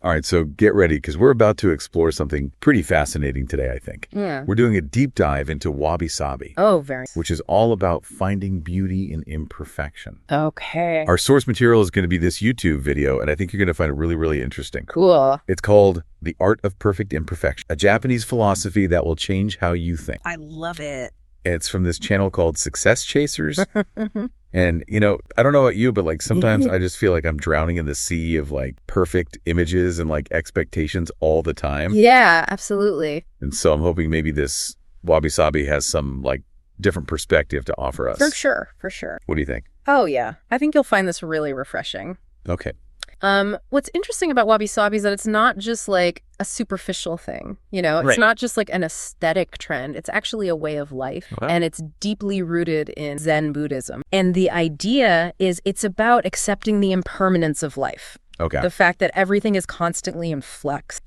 All right, so get ready because we're about to explore something pretty fascinating today, I think. Yeah. We're doing a deep dive into wabi-sabi. Oh, very. Which is all about finding beauty in imperfection. Okay. Our source material is going to be this YouTube video, and I think you're going to find it really, really interesting. Cool. It's called The Art of Perfect Imperfection, a Japanese philosophy that will change how you think. I love it. It's from this channel called Success Chasers. And, I don't know about you, but like sometimes I just feel like I'm drowning in the sea of like perfect images and like expectations all the time. Yeah, absolutely. And so I'm hoping maybe this wabi-sabi has some like different perspective to offer us. For sure. For sure. What do you think? Oh, yeah. I think you'll find this really refreshing. Okay. What's interesting about wabi-sabi is that it's not just like a superficial thing, It's Right. not just like an aesthetic trend. It's actually a way of life, and it's deeply rooted in Zen Buddhism. And the idea is it's about accepting the impermanence of life. Okay. The fact that everything is constantly in flux,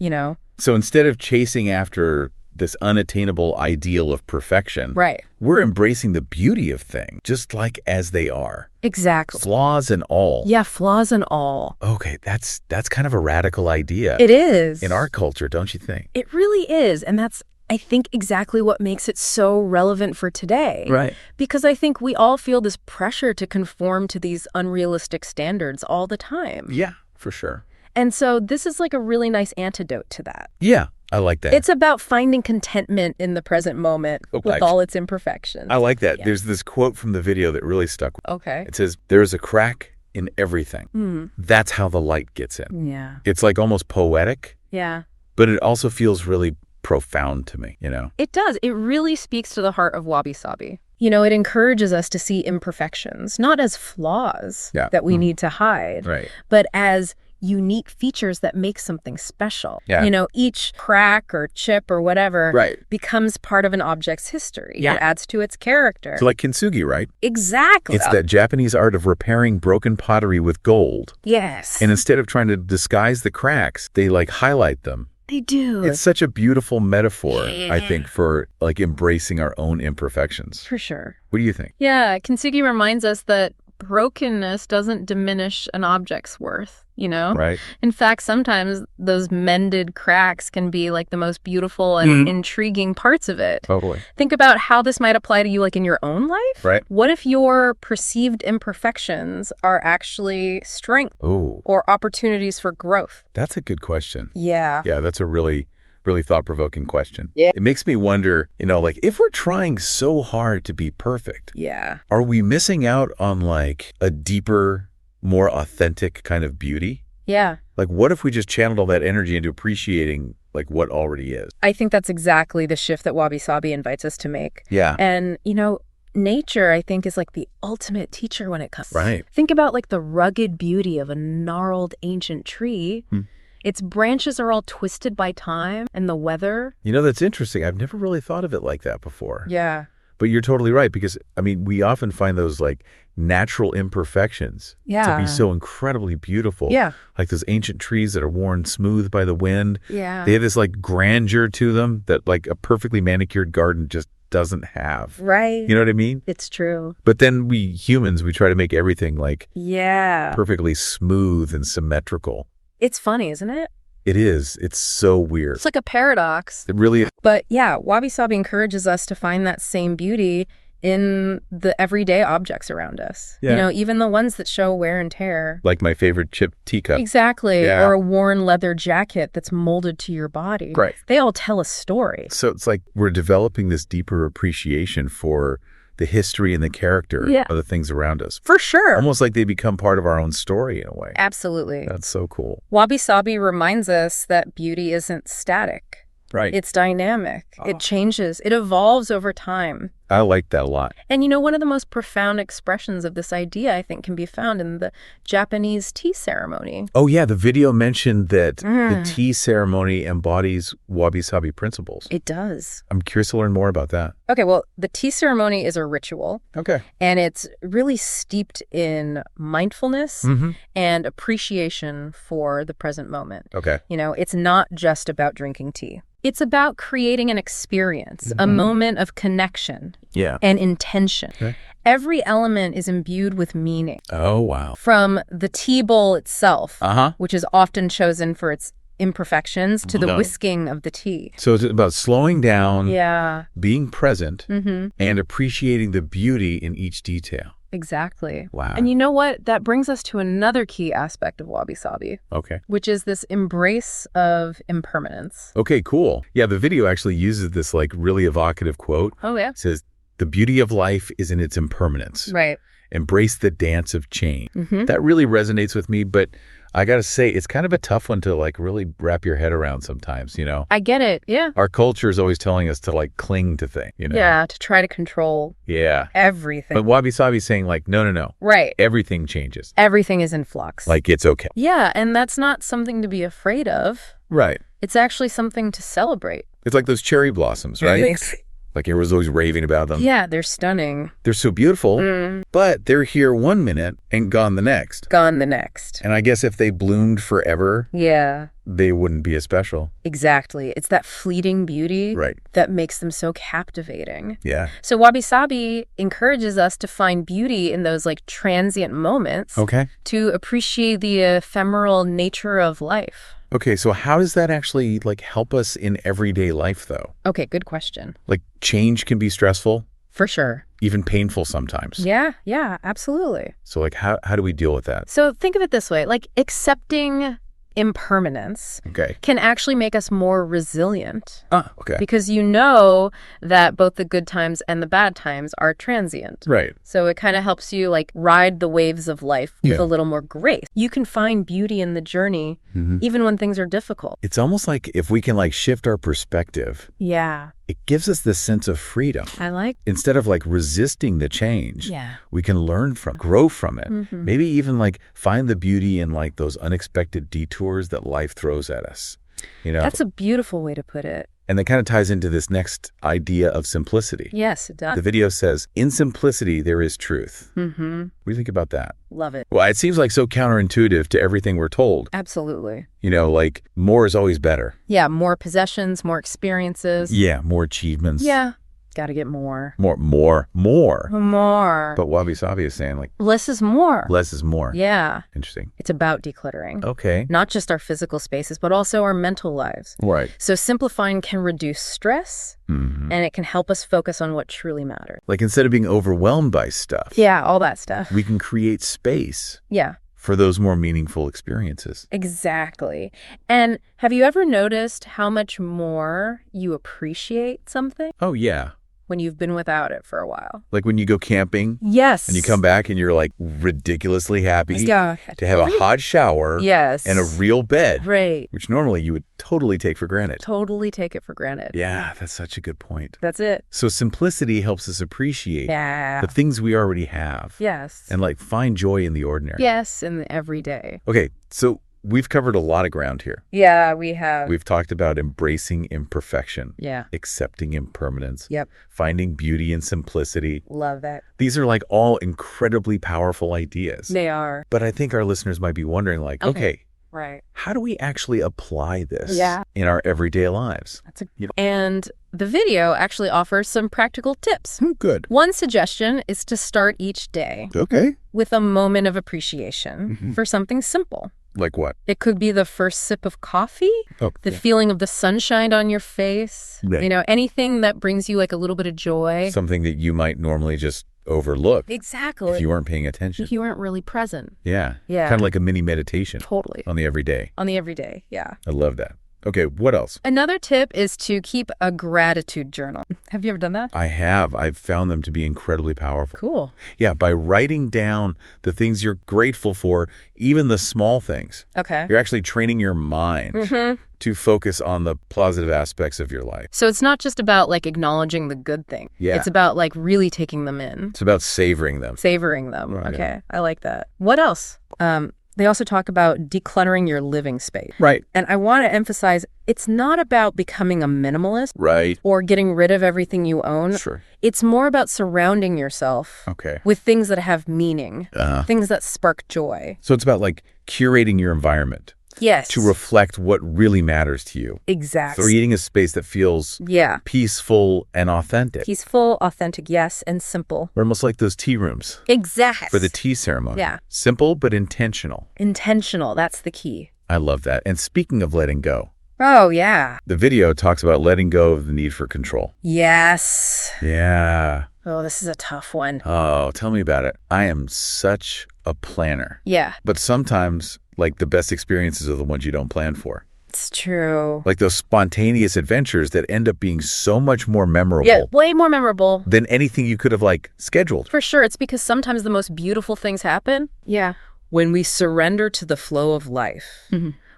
So instead of chasing after this unattainable ideal of perfection, Right. we're embracing the beauty of things, just like as they are. Exactly. Flaws and all. Yeah, flaws and all. Okay, that's kind of a radical idea. It is. In our culture, don't you think? It really is. And that's, I think, exactly what makes it so relevant for today. Right. Because I think we all feel this pressure to conform to these unrealistic standards all the time. Yeah, for sure. And so this is like a really nice antidote to that. Yeah, I like that. It's about finding contentment in the present moment with all its imperfections. I like that. Yeah. There's this quote from the video that really stuck. Okay. It says, "There's a crack in everything. That's how the light gets in." Yeah. It's like almost poetic, Yeah. but it also feels really profound to me, It does. It really speaks to the heart of wabi-sabi. It encourages us to see imperfections, not as flaws that we need to hide, Right. but as unique features that make something special. Yeah. Each crack or chip or whatever Right. becomes part of an object's history. Yeah. It adds to its character. So like kintsugi, right? Exactly. It's that Japanese art of repairing broken pottery with gold. Yes. And instead of trying to disguise the cracks, they like highlight them. They do. It's such a beautiful metaphor, I think, for like embracing our own imperfections. For sure. What do you think? Yeah, kintsugi reminds us that brokenness doesn't diminish an object's worth, Right. In fact, sometimes those mended cracks can be like the most beautiful and intriguing parts of it. Totally. Think about how this might apply to you like in your own life. Right. What if your perceived imperfections are actually strength or opportunities for growth? That's a good question. Yeah. Yeah, that's a really thought-provoking question. Yeah. It makes me wonder, like if we're trying so hard to be perfect, Yeah. are we missing out on like a deeper, more authentic kind of beauty? Yeah. Like what if we just channeled all that energy into appreciating like what already is? I think that's exactly the shift that wabi-sabi invites us to make. Yeah. And, nature, I think, is like the ultimate teacher when it comes. Right. Think about like the rugged beauty of a gnarled ancient tree. Its branches are all twisted by time and the weather. That's interesting. I've never really thought of it like that before. Yeah. But you're totally right because, we often find those like natural imperfections to be so incredibly beautiful. Yeah. Like those ancient trees that are worn smooth by the wind. Yeah. They have this like grandeur to them that like a perfectly manicured garden just doesn't have. Right. You know what I mean? It's true. But then we humans, we try to make everything like Yeah. perfectly smooth and symmetrical. It's funny, isn't it? It is. It's so weird. It's like a paradox. It really is. But yeah, wabi-sabi encourages us to find that same beauty in the everyday objects around us. Yeah. Even the ones that show wear and tear. Like my favorite chipped teacup. Exactly. Yeah. Or a worn leather jacket that's molded to your body. Right. They all tell a story. So it's like we're developing this deeper appreciation for the history and the character of the things around us. For sure. Almost like they become part of our own story in a way. Absolutely. That's so cool. Wabi-sabi reminds us that beauty isn't static. Right. It's dynamic. It changes. It evolves over time. I like that a lot. And one of the most profound expressions of this idea, I think, can be found in the Japanese tea ceremony. Oh, yeah. The video mentioned that the tea ceremony embodies wabi-sabi principles. It does. I'm curious to learn more about that. Okay, well, the tea ceremony is a ritual. Okay. And it's really steeped in mindfulness and appreciation for the present moment. Okay. It's not just about drinking tea. It's about creating an experience, a moment of connection and intention. Okay. Every element is imbued with meaning. Oh, wow. From the tea bowl itself, Uh-huh. which is often chosen for its imperfections to the whisking of the tea. So it's about slowing down, Yeah. being present, and appreciating the beauty in each detail. Exactly. Wow. And you know what? That brings us to another key aspect of wabi-sabi. Okay. Which is this embrace of impermanence. Okay, cool. Yeah, the video actually uses this like really evocative quote. Oh, yeah. It says, "The beauty of life is in its impermanence. Right. Embrace the dance of change." That really resonates with me, but I got to say, it's kind of a tough one to like really wrap your head around sometimes, you know? I get it. Yeah. Our culture is always telling us to like cling to things, you know? Yeah, to try to control everything. But wabi-sabi is saying like, no. Right. Everything changes. Everything is in flux. Like it's okay. Yeah, and that's not something to be afraid of. Right. It's actually something to celebrate. It's like those cherry blossoms, right? Like everyone's always raving about them. Yeah, they're stunning. They're so beautiful, but they're here one minute and gone the next. Gone the next. And I guess if they bloomed forever, they wouldn't be as special. Exactly. It's that fleeting beauty Right. that makes them so captivating. Yeah. So wabi-sabi encourages us to find beauty in those like transient moments. Okay. To appreciate the ephemeral nature of life. Okay, so how does that actually like help us in everyday life though? Okay, good question. Like change can be stressful, For sure. even painful sometimes. Yeah, absolutely. So like how do we deal with that? So think of it this way, like accepting impermanence can actually make us more resilient. Okay. Because you know that both the good times and the bad times are transient. Right. So it kind of helps you like ride the waves of life with a little more grace. You can find beauty in the journey even when things are difficult. It's almost like if we can like shift our perspective, it gives us this sense of freedom. I like. Instead of like resisting the change, we can learn from, grow from it. Maybe even like find the beauty in like those unexpected detours that life throws at us. You know, That's a beautiful way to put it. and that kind of ties into this next idea of simplicity. Yes, it does. The video says, "In simplicity, there is truth." What do you think about that? Love it. Well, it seems like so counterintuitive to everything we're told. Absolutely. You know, like more is always better. Yeah, more possessions, more experiences. Yeah, more achievements. Yeah. Got to get more. More. More. But wabi-sabi is saying like Less is more. less is more. Yeah. Interesting. It's about decluttering. Okay. Not just our physical spaces, but also our mental lives. Right. So simplifying can reduce stress, and it can help us focus on what truly matters. Like instead of being overwhelmed by stuff, Yeah, all that stuff. we can create space Yeah, for those more meaningful experiences. exactly. And have you ever noticed how much more you appreciate something Oh, yeah. when you've been without it for a while? Like when you go camping Yes. and you come back and you're like ridiculously happy Yeah. to have a hot shower Yes. and a real bed, Right. which normally you would totally take for granted. Totally take it for granted. Yeah, that's such a good point. That's it. So simplicity helps us appreciate Yeah. the things we already have Yes. and like find joy in the ordinary. Yes, in the everyday. Okay, so we've covered a lot of ground here. Yeah, we have. We've talked about embracing imperfection, Yeah. accepting impermanence, Yep. finding beauty in simplicity. Love that. These are like all incredibly powerful ideas. They are. But I think our listeners might be wondering like, okay, Right. how do we actually apply this Yeah. in our everyday lives? And the video actually offers some practical tips. Good. One suggestion is to start each day Okay. with a moment of appreciation for something simple. Like what? It could be the first sip of coffee, the feeling of the sunshine on your face, Right. you know, anything that brings you like a little bit of joy. Something that you might normally just overlook Exactly. if you weren't paying attention. If you weren't really present. Yeah. Yeah. Kind of like a mini meditation Totally. on the everyday. On the everyday, yeah. I love that. Okay, what else? Another tip is to keep a gratitude journal. Have you ever done that? I have. I've found them to be incredibly powerful. Cool. Yeah, by writing down the things you're grateful for, even the small things, Okay. you're actually training your mind to focus on the positive aspects of your life. So it's not just about like acknowledging the good thing. Yeah. It's about like really taking them in, It's about savoring them. savoring them. Right, Okay. I like that. What else? They also talk about decluttering your living space. Right. And I want to emphasize, it's not about becoming a minimalist Right. or getting rid of everything you own. Sure. It's more about surrounding yourself Okay. with things that have meaning, Uh, things that spark joy. so it's about like curating your environment Yes. to reflect what really matters to you. Exactly. Creating a space that feels Yeah. peaceful and authentic. Peaceful, authentic, yes, and simple. We're almost like those tea rooms Exactly. for the tea ceremony. Yeah. Simple but intentional. Intentional, that's the key. I love that. And speaking of letting go, Oh, yeah. the video talks about letting go of the need for control. Yes. Yeah. Oh, this is a tough one. Oh, tell me about it. I am such a planner. Yeah, But sometimes, like, the best experiences are the ones you don't plan for. it's true. Like those spontaneous adventures that end up being so much more memorable Yeah, way more memorable. than anything you could have, like, scheduled. For sure. It's because sometimes the most beautiful things happen. Yeah. When we surrender to the flow of life.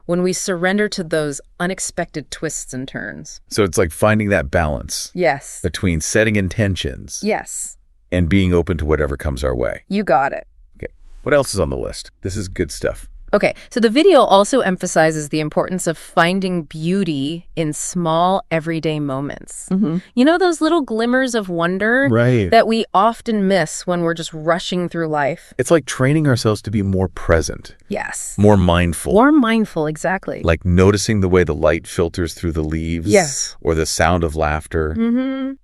When we surrender to those unexpected twists and turns. So it's like finding that balance Yes. between setting intentions Yes. and being open to whatever comes our way. You got it. Okay. What else is on the list? This is good stuff. Okay, so the video also emphasizes the importance of finding beauty in small, everyday moments. You know, those little glimmers of wonder Right. that we often miss when we're just rushing through life. It's like training ourselves to be more present, Yes. more mindful. More mindful, exactly. Like noticing the way the light filters through the leaves. Yes. Or the sound of laughter.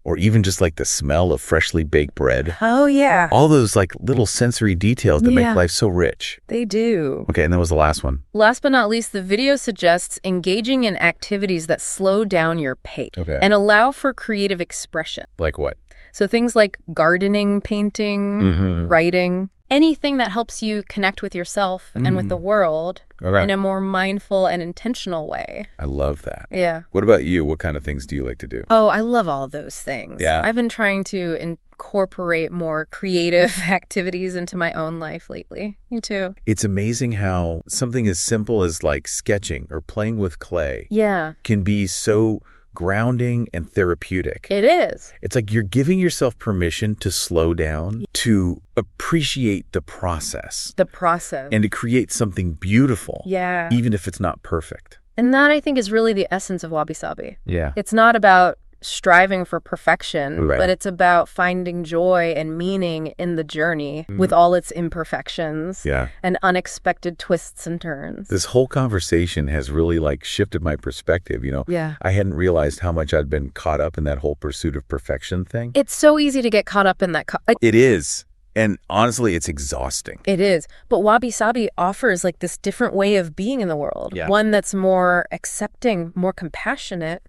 Or even just like the smell of freshly baked bread. Oh, yeah. All those like little sensory details that Yeah. make life so rich. They do. Okay, and that was the last one. Last but not least, the video suggests engaging in activities that slow down your pace Okay. and allow for creative expression. Like what? So things like gardening, painting, writing, anything that helps you connect with yourself and with the world Okay. in a more mindful and intentional way. I love that. Yeah. What about you? What kind of things do you like to do? Oh, I love all those things. Yeah. I've been trying to incorporate more creative activities into my own life lately. You too. It's amazing how something as simple as like sketching or playing with clay Yeah, can be so grounding and therapeutic. it is. It's like you're giving yourself permission to slow down, to appreciate the process, The process. and to create something beautiful, Yeah. even if it's not perfect. And that, I think, is really the essence of wabi-sabi. Yeah. It's not about striving for perfection, Right. but it's about finding joy and meaning in the journey with all its imperfections Yeah. and unexpected twists and turns. This whole conversation has really like shifted my perspective, you know. Yeah. I hadn't realized how much I'd been caught up in that whole pursuit of perfection thing. It's so easy to get caught up in that. It is. And honestly, it's exhausting. It is. But wabi-sabi offers like this different way of being in the world. Yeah. One that's more accepting, more compassionate,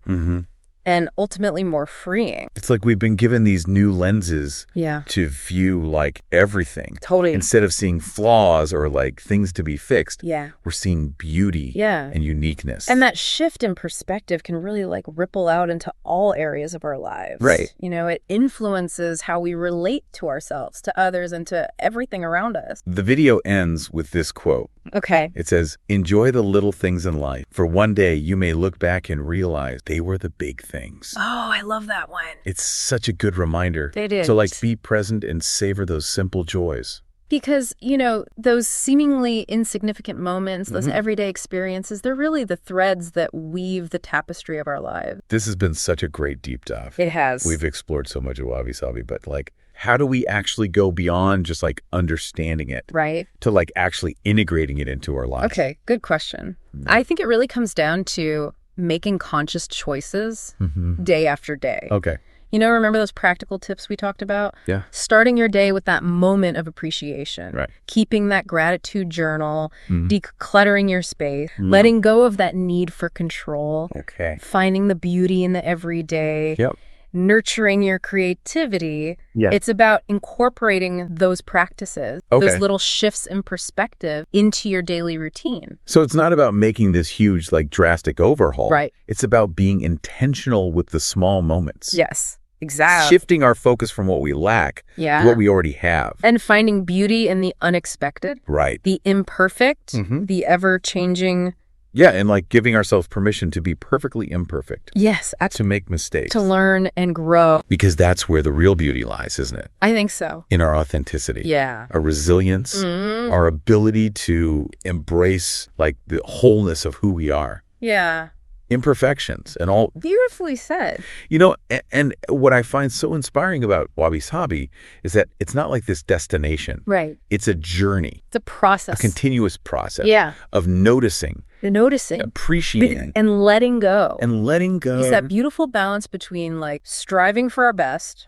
and ultimately more freeing. It's like we've been given these new lenses Yeah. to view like everything. Totally. Instead of seeing flaws or like things to be fixed, Yeah. we're seeing beauty Yeah. and uniqueness. And that shift in perspective can really like ripple out into all areas of our lives. Right. You know, it influences how we relate to ourselves, to others, and to everything around us. The video ends with this quote. Okay. It says, "Enjoy the little things in life, for one day you may look back and realize they were the big things." Oh, I love that one. It's such a good reminder It is. to like be present and savor those simple joys. Because, you know, those seemingly insignificant moments, those everyday experiences, they're really the threads that weave the tapestry of our lives. This has been such a great deep dive. It has. We've explored so much of wabi-sabi, but like, how do we actually go beyond just like understanding it Right? to like actually integrating it into our lives? Okay, good question. I think it really comes down to making conscious choices day after day. Okay. You know, remember those practical tips we talked about? Yeah. Starting your day with that moment of appreciation. Right. Keeping that gratitude journal, decluttering your space, letting go of that need for control, Okay. finding the beauty in the everyday, Yep. nurturing your creativity. Yeah. It's about incorporating those practices, Okay. those little shifts in perspective into your daily routine. So it's not about making this huge, like drastic overhaul. Right. It's about being intentional with the small moments. Yes, exactly. Shifting our focus from what we lack Yeah. to what we already have. And finding beauty in the unexpected, Right. the imperfect, the ever-changing. Yeah, and like giving ourselves permission to be perfectly imperfect, Yes, to make mistakes. to learn and grow. Because that's where the real beauty lies, isn't it? I think so. In our authenticity. Yeah. Our resilience, our ability to embrace like the wholeness of who we are. Yeah. Imperfections and all. Beautifully said. You know, and what I find so inspiring about wabi-sabi is that it's not like this destination. Right. It's a journey, It's a process. a continuous process Yeah. of noticing, Noticing. appreciating, And letting go. and letting go. It's that beautiful balance between like striving for our best,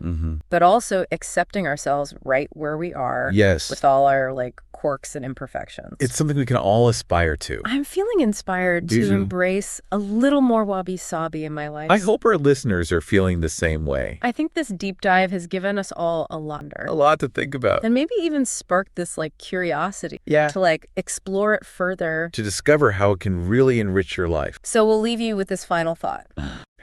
but also accepting ourselves right where we are. Yes. With all our like quirks and imperfections. It's something we can all aspire to. I'm feeling inspired to embrace a little more wabi-sabi in my life. I hope our listeners are feeling the same way. I think this deep dive has given us all a lot. A lot to think about. And maybe even sparked this curiosity. Yeah. To explore it further. To discover how it can really enrich your life. So we'll leave you with this final thought.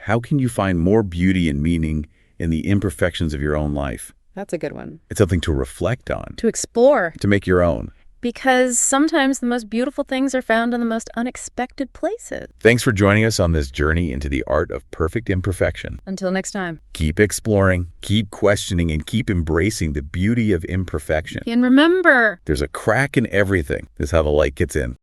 How can you find more beauty and meaning in the imperfections of your own life? That's a good one. It's something to reflect on. To explore. To make your own. Because sometimes the most beautiful things are found in the most unexpected places. Thanks for joining us on this journey into the art of perfect imperfection. Until next time. Keep exploring, keep questioning, and keep embracing the beauty of imperfection. And remember, there's a crack in everything. This is how the light gets in.